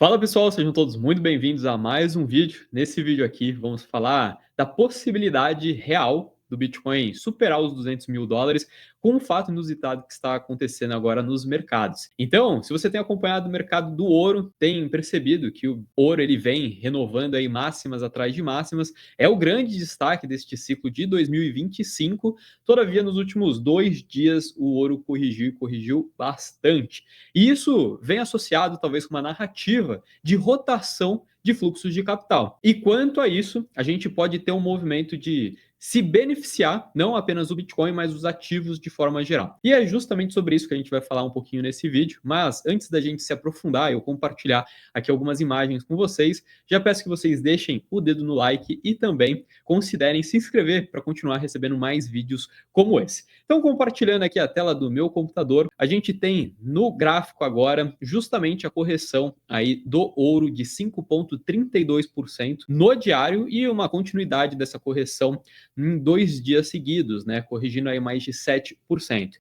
Fala pessoal, sejam todos muito bem-vindos a mais um vídeo. Nesse vídeo aqui vamos falar da possibilidade real do Bitcoin superar os US$ 200.000 com um fato inusitado que está acontecendo agora nos mercados. Então, se você tem acompanhado o mercado do ouro, tem percebido que o ouro ele vem renovando aí máximas atrás de máximas, é o grande destaque deste ciclo de 2025. Todavia, nos últimos 2 dias o ouro corrigiu bastante. E isso vem associado talvez com uma narrativa de rotação de fluxos de capital. E quanto a isso, a gente pode ter um movimento de se beneficiar, não apenas do Bitcoin, mas dos ativos de forma geral. E é justamente sobre isso que a gente vai falar um pouquinho nesse vídeo, mas antes da gente se aprofundar e eu compartilhar aqui algumas imagens com vocês, já peço que vocês deixem o dedo no like e também considerem se inscrever para continuar recebendo mais vídeos como esse. Então, compartilhando aqui a tela do meu computador, a gente tem no gráfico agora justamente a correção aí do ouro de 5,32% no diário e uma continuidade dessa correção em 2 dias seguidos, né? Corrigindo aí mais de 7%.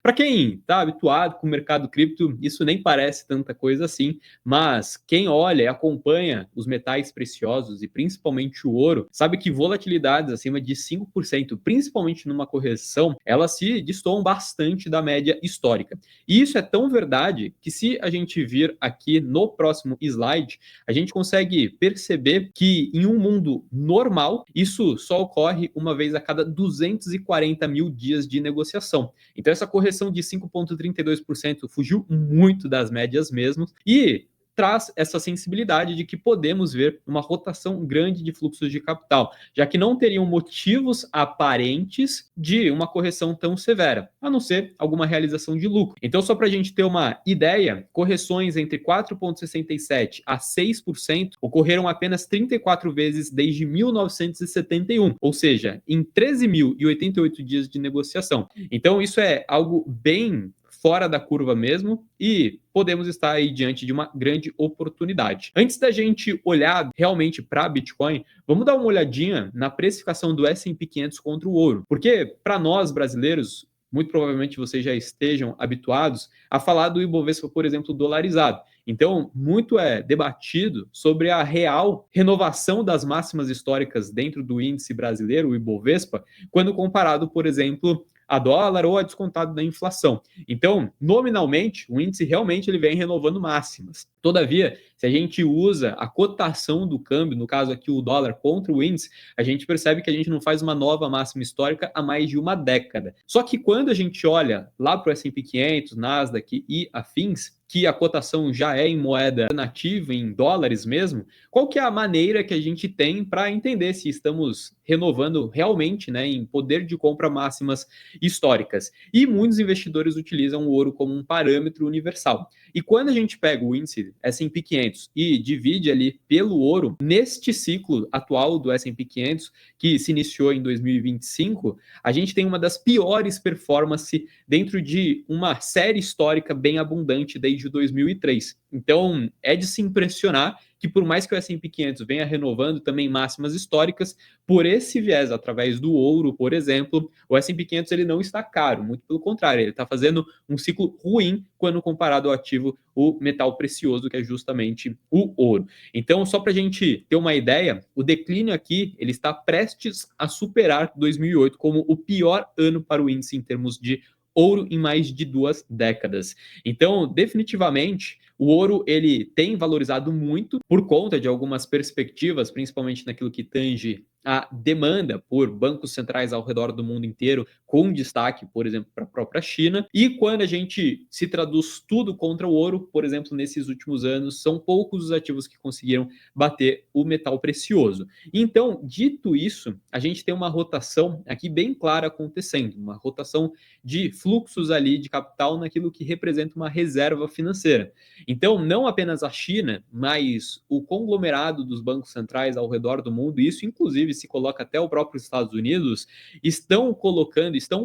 Para quem está habituado com o mercado cripto, isso nem parece tanta coisa assim, mas quem olha e acompanha os metais preciosos e principalmente o ouro, sabe que volatilidades acima de 5%, principalmente numa correção, elas se destoam bastante da média histórica. E isso é tão verdade que se a gente vir aqui no próximo slide, a gente consegue perceber que em um mundo normal, isso só ocorre uma vez a cada 240 mil dias de negociação. Então essa correção de 5,32% fugiu muito das médias mesmo e traz essa sensibilidade de que podemos ver uma rotação grande de fluxos de capital, já que não teriam motivos aparentes de uma correção tão severa, a não ser alguma realização de lucro. Então, só para a gente ter uma ideia, correções entre 4,67% a 6% ocorreram apenas 34 vezes desde 1971, ou seja, em 13.088 dias de negociação. Então, isso é algo bem fora da curva mesmo e podemos estar aí diante de uma grande oportunidade. Antes da gente olhar realmente para Bitcoin, vamos dar uma olhadinha na precificação do S&P 500 contra o ouro, porque para nós brasileiros, muito provavelmente vocês já estejam habituados a falar do Ibovespa, por exemplo, dolarizado. Então, muito é debatido sobre a real renovação das máximas históricas dentro do índice brasileiro, o Ibovespa, quando comparado, por exemplo, a dólar ou a descontado da inflação. Então, nominalmente, o índice realmente ele vem renovando máximas. Todavia, se a gente usa a cotação do câmbio, no caso aqui o dólar contra o índice, a gente percebe que a gente não faz uma nova máxima histórica há mais de uma década. Só que quando a gente olha lá para o S&P 500, Nasdaq e afins, que a cotação já é em moeda nativa, em dólares mesmo, qual que é a maneira que a gente tem para entender se estamos renovando realmente, né, em poder de compra máximas históricas? E muitos investidores utilizam o ouro como um parâmetro universal. E quando a gente pega o índice S&P 500 e divide ali pelo ouro, neste ciclo atual do S&P 500, que se iniciou em 2025, a gente tem uma das piores performances dentro de uma série histórica bem abundante desde 2003. Então, é de se impressionar que por mais que o S&P 500 venha renovando também máximas históricas, por esse viés, através do ouro, por exemplo, o S&P 500 ele não está caro, muito pelo contrário, ele está fazendo um ciclo ruim quando comparado ao ativo, o metal precioso, que é justamente o ouro. Então, só para a gente ter uma ideia, o declínio aqui ele está prestes a superar 2008 como o pior ano para o índice em termos de ouro em mais de 2 décadas. Então, definitivamente, o ouro ele tem valorizado muito por conta de algumas perspectivas, principalmente naquilo que tange a demanda por bancos centrais ao redor do mundo inteiro, com destaque, por exemplo, para a própria China. E quando a gente se traduz tudo contra o ouro, por exemplo, nesses últimos anos, são poucos os ativos que conseguiram bater o metal precioso. Então, dito isso, a gente tem uma rotação aqui bem clara acontecendo, uma rotação de fluxos ali de capital naquilo que representa uma reserva financeira. Então, não apenas a China, mas o conglomerado dos bancos centrais ao redor do mundo, isso inclusive se coloca até o próprio Estados Unidos, estão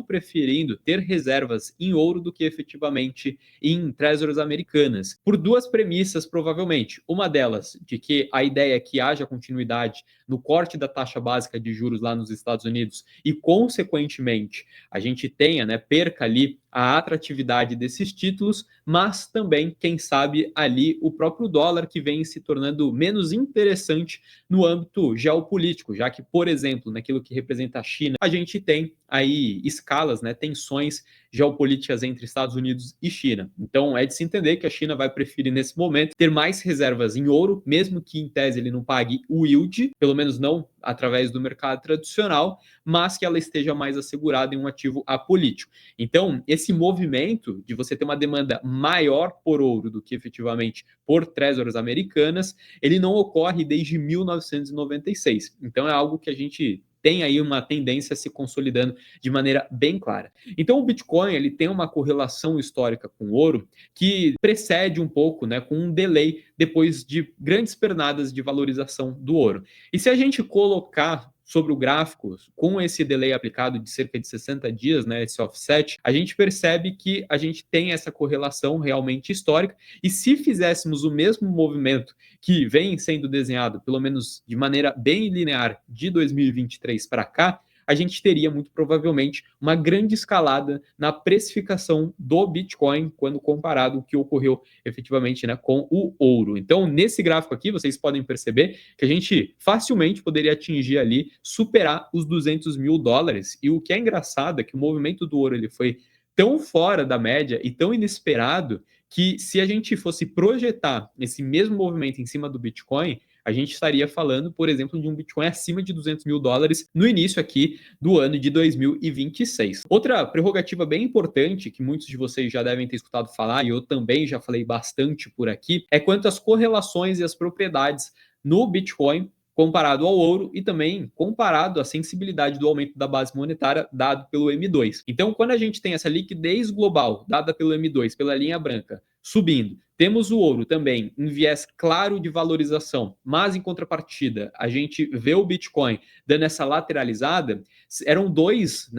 preferindo ter reservas em ouro do que efetivamente em treasuries americanas, por duas premissas provavelmente. Uma delas, de que a ideia é que haja continuidade no corte da taxa básica de juros lá nos Estados Unidos e, consequentemente, a gente tenha, né, perca ali a atratividade desses títulos, mas também, quem sabe, ali o próprio dólar que vem se tornando menos interessante no âmbito geopolítico, já que, por exemplo, naquilo que representa a China, a gente tem aí escalas, né, tensões geopolíticas entre Estados Unidos e China. Então é de se entender que a China vai preferir nesse momento ter mais reservas em ouro, mesmo que em tese ele não pague o yield, pelo menos não através do mercado tradicional, mas que ela esteja mais assegurada em um ativo apolítico. Então, esse movimento de você ter uma demanda maior por ouro do que efetivamente por treasuries americanas, ele não ocorre desde 1996. Então, é algo que a gente tem aí uma tendência se consolidando de maneira bem clara. Então, o Bitcoin ele tem uma correlação histórica com o ouro que precede um pouco, né, com um delay depois de grandes pernadas de valorização do ouro. E se a gente colocar sobre o gráfico, com esse delay aplicado de cerca de 60 dias, né, esse offset, a gente percebe que a gente tem essa correlação realmente histórica, e se fizéssemos o mesmo movimento que vem sendo desenhado, pelo menos de maneira bem linear, de 2023 para cá, a gente teria muito provavelmente uma grande escalada na precificação do Bitcoin quando comparado com o que ocorreu efetivamente, né, com o ouro. Então, nesse gráfico aqui, vocês podem perceber que a gente facilmente poderia atingir ali, superar os 200 mil dólares. E o que é engraçado é que o movimento do ouro ele foi tão fora da média e tão inesperado que se a gente fosse projetar esse mesmo movimento em cima do Bitcoin, a gente estaria falando, por exemplo, de um Bitcoin acima de 200 mil dólares no início aqui do ano de 2026. Outra prerrogativa bem importante, que muitos de vocês já devem ter escutado falar, e eu também já falei bastante por aqui, é quanto às correlações e as propriedades no Bitcoin comparado ao ouro e também comparado à sensibilidade do aumento da base monetária dado pelo M2. Então, quando a gente tem essa liquidez global dada pelo M2, pela linha branca, subindo, temos o ouro também em viés claro de valorização, mas em contrapartida, a gente vê o Bitcoin dando essa lateralizada, eram duas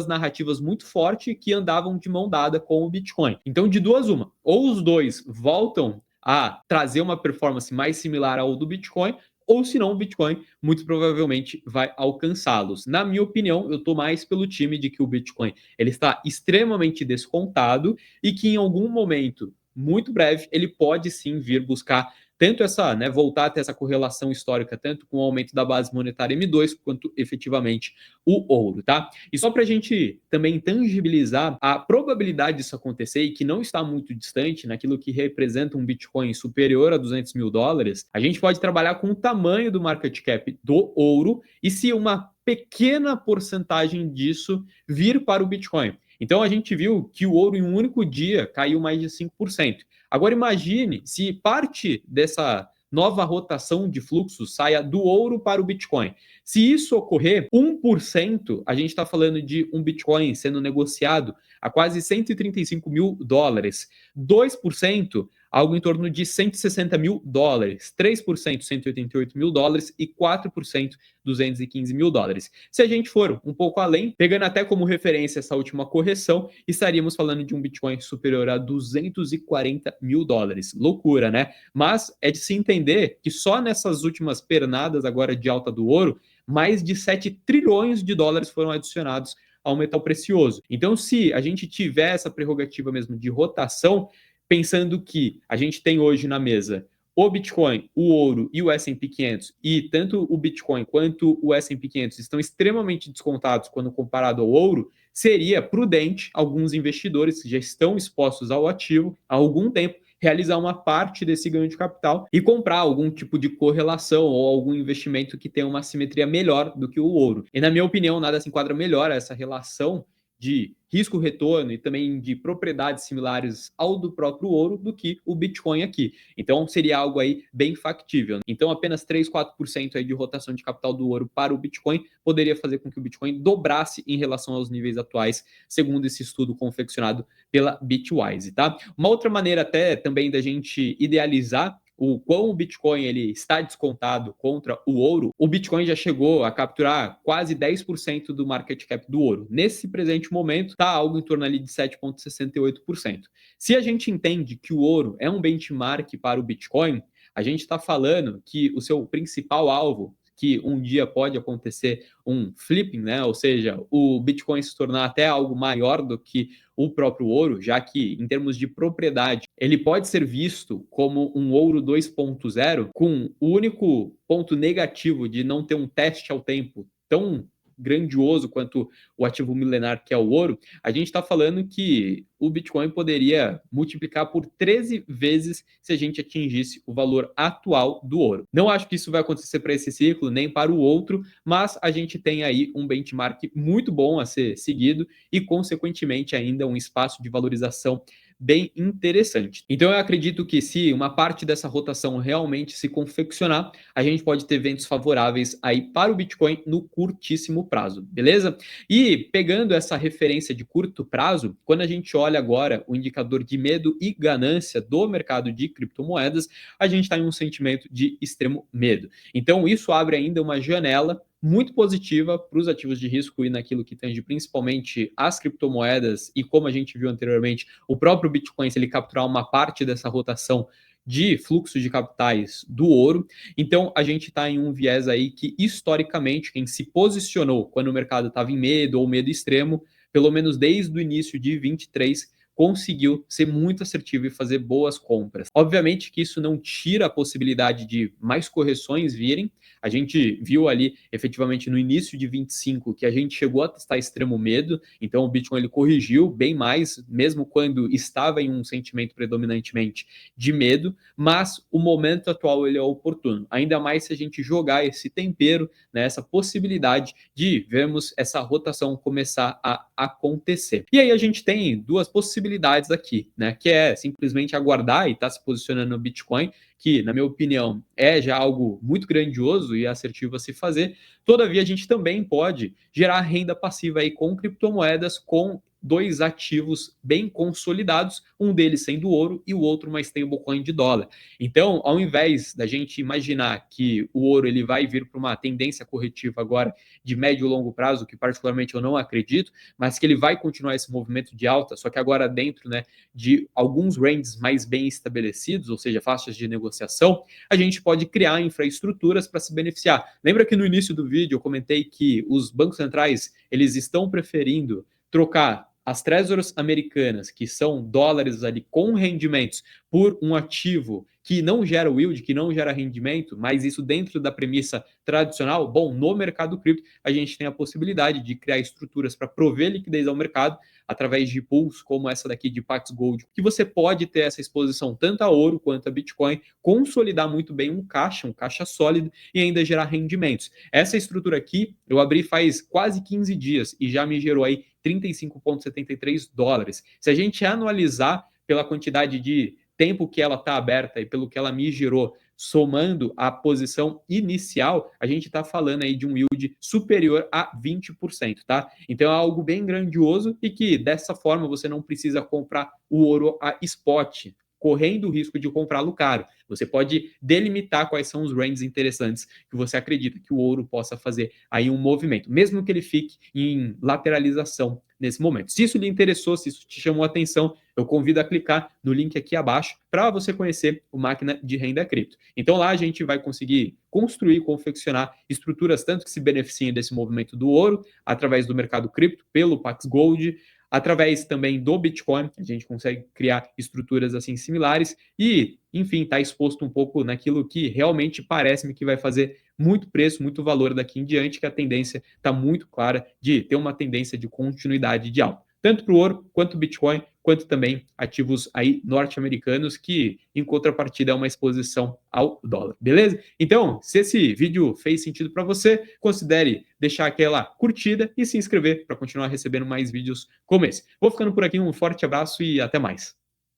narrativas muito fortes que andavam de mão dada com o Bitcoin. Então, de duas uma, ou os dois voltam a trazer uma performance mais similar ao do Bitcoin, ou se não, o Bitcoin muito provavelmente vai alcançá-los. Na minha opinião, eu estou mais pelo time de que o Bitcoin ele está extremamente descontado e que em algum momento muito breve ele pode sim vir buscar tanto essa, né, voltar a ter essa correlação histórica, tanto com o aumento da base monetária M2, quanto efetivamente o ouro, tá? E só para a gente também tangibilizar a probabilidade disso acontecer e que não está muito distante naquilo que representa um Bitcoin superior a 200 mil dólares, a gente pode trabalhar com o tamanho do market cap do ouro e se uma pequena porcentagem disso vir para o Bitcoin. Então a gente viu que o ouro em um único dia caiu mais de 5%. Agora imagine se parte dessa nova rotação de fluxo saia do ouro para o Bitcoin. Se isso ocorrer, 1%, a gente está falando de um Bitcoin sendo negociado a quase 135 mil dólares. 2%, algo em torno de 160 mil dólares. 3%, 188 mil dólares. E 4%, 215 mil dólares. Se a gente for um pouco além, pegando até como referência essa última correção, estaríamos falando de um Bitcoin superior a 240 mil dólares. Loucura, né? Mas é de se entender que só nessas últimas pernadas agora de alta do ouro, mais de 7 trilhões de dólares foram adicionados ao metal precioso. Então, se a gente tiver essa prerrogativa mesmo de rotação, pensando que a gente tem hoje na mesa o Bitcoin, o ouro e o S&P 500, e tanto o Bitcoin quanto o S&P 500 estão extremamente descontados quando comparado ao ouro, seria prudente alguns investidores que já estão expostos ao ativo há algum tempo realizar uma parte desse ganho de capital e comprar algum tipo de correlação ou algum investimento que tenha uma simetria melhor do que o ouro. E na minha opinião, nada se enquadra melhor a essa relação de risco-retorno e também de propriedades similares ao do próprio ouro do que o Bitcoin aqui. Então, seria algo aí bem factível. Então, apenas 3, 4% aí de rotação de capital do ouro para o Bitcoin poderia fazer com que o Bitcoin dobrasse em relação aos níveis atuais, segundo esse estudo confeccionado pela Bitwise, tá? Uma outra maneira até também da gente idealizar o quão o Bitcoin ele está descontado contra o ouro, o Bitcoin já chegou a capturar quase 10% do market cap do ouro. Nesse presente momento, está algo em torno ali de 7,68%. Se a gente entende que o ouro é um benchmark para o Bitcoin, a gente está falando que o seu principal alvo que um dia pode acontecer um flipping, né? Ou seja, o Bitcoin se tornar até algo maior do que o próprio ouro, já que em termos de propriedade, ele pode ser visto como um ouro 2.0, com o único ponto negativo de não ter um teste ao tempo tão grandioso quanto o ativo milenar que é o ouro. A gente está falando que o Bitcoin poderia multiplicar por 13 vezes se a gente atingisse o valor atual do ouro. Não acho que isso vai acontecer para esse ciclo, nem para o outro, mas a gente tem aí um benchmark muito bom a ser seguido e, consequentemente, ainda um espaço de valorização bem interessante. Então eu acredito que se uma parte dessa rotação realmente se confeccionar, a gente pode ter ventos favoráveis aí para o Bitcoin no curtíssimo prazo, beleza? E pegando essa referência de curto prazo, quando a gente olha agora o indicador de medo e ganância do mercado de criptomoedas, a gente está em um sentimento de extremo medo. Então isso abre ainda uma janela muito positiva para os ativos de risco e naquilo que tange principalmente as criptomoedas e, como a gente viu anteriormente, o próprio Bitcoin, se ele capturar uma parte dessa rotação de fluxo de capitais do ouro. Então a gente está em um viés aí que, historicamente, quem se posicionou quando o mercado estava em medo ou medo extremo, pelo menos desde o início de 23, conseguiu ser muito assertivo e fazer boas compras. Obviamente que isso não tira a possibilidade de mais correções virem. A gente viu ali, efetivamente, no início de 25, que a gente chegou a testar extremo medo, então o Bitcoin ele corrigiu bem mais, mesmo quando estava em um sentimento predominantemente de medo, mas o momento atual ele é oportuno, ainda mais se a gente jogar esse tempero, né, essa possibilidade de vermos essa rotação começar a acontecer. E aí a gente tem duas possibilidades aqui, né, que é simplesmente aguardar e estar se posicionando no Bitcoin, que, na minha opinião, é já algo muito grandioso e assertivo a se fazer. Todavia, a gente também pode gerar renda passiva aí com criptomoedas, com dois ativos bem consolidados, um deles sendo ouro e o outro uma stablecoin de dólar. Então, ao invés da gente imaginar que o ouro ele vai vir para uma tendência corretiva agora de médio e longo prazo, que particularmente eu não acredito, mas que ele vai continuar esse movimento de alta, só que agora dentro, né, de alguns ranges mais bem estabelecidos, ou seja, faixas de negociação, a gente pode criar infraestruturas para se beneficiar. Lembra que no início do vídeo eu comentei que os bancos centrais eles estão preferindo trocar as treasuries americanas, que são dólares ali com rendimentos, por um ativo que não gera yield, que não gera rendimento, mas isso dentro da premissa tradicional? Bom, no mercado cripto, a gente tem a possibilidade de criar estruturas para prover liquidez ao mercado através de pools como essa daqui de Pax Gold, que você pode ter essa exposição tanto a ouro quanto a Bitcoin, consolidar muito bem um caixa sólido e ainda gerar rendimentos. Essa estrutura aqui eu abri faz quase 15 dias e já me gerou aí 35,73 dólares. Se a gente anualizar pela quantidade de tempo que ela está aberta e pelo que ela me gerou, somando a posição inicial, a gente está falando aí de um yield superior a 20%, tá? Então é algo bem grandioso e que dessa forma você não precisa comprar o ouro a spot, correndo o risco de comprá-lo caro. Você pode delimitar quais são os ranges interessantes que você acredita que o ouro possa fazer aí um movimento, mesmo que ele fique em lateralização nesse momento. Se isso lhe interessou, se isso te chamou a atenção, eu convido a clicar no link aqui abaixo para você conhecer o Máquina de Renda Cripto. Então lá a gente vai conseguir construir e confeccionar estruturas tanto que se beneficiem desse movimento do ouro, através do mercado cripto, pelo Pax Gold, através também do Bitcoin, a gente consegue criar estruturas assim similares e, enfim, está exposto um pouco naquilo que realmente parece-me que vai fazer muito preço, muito valor daqui em diante, que a tendência está muito clara de ter uma tendência de continuidade de alta, tanto para o ouro quanto o Bitcoin, quanto também ativos aí norte-americanos, que em contrapartida é uma exposição ao dólar, beleza? Então, se esse vídeo fez sentido para você, considere deixar aquela curtida e se inscrever para continuar recebendo mais vídeos como esse. Vou ficando por aqui, um forte abraço e até mais.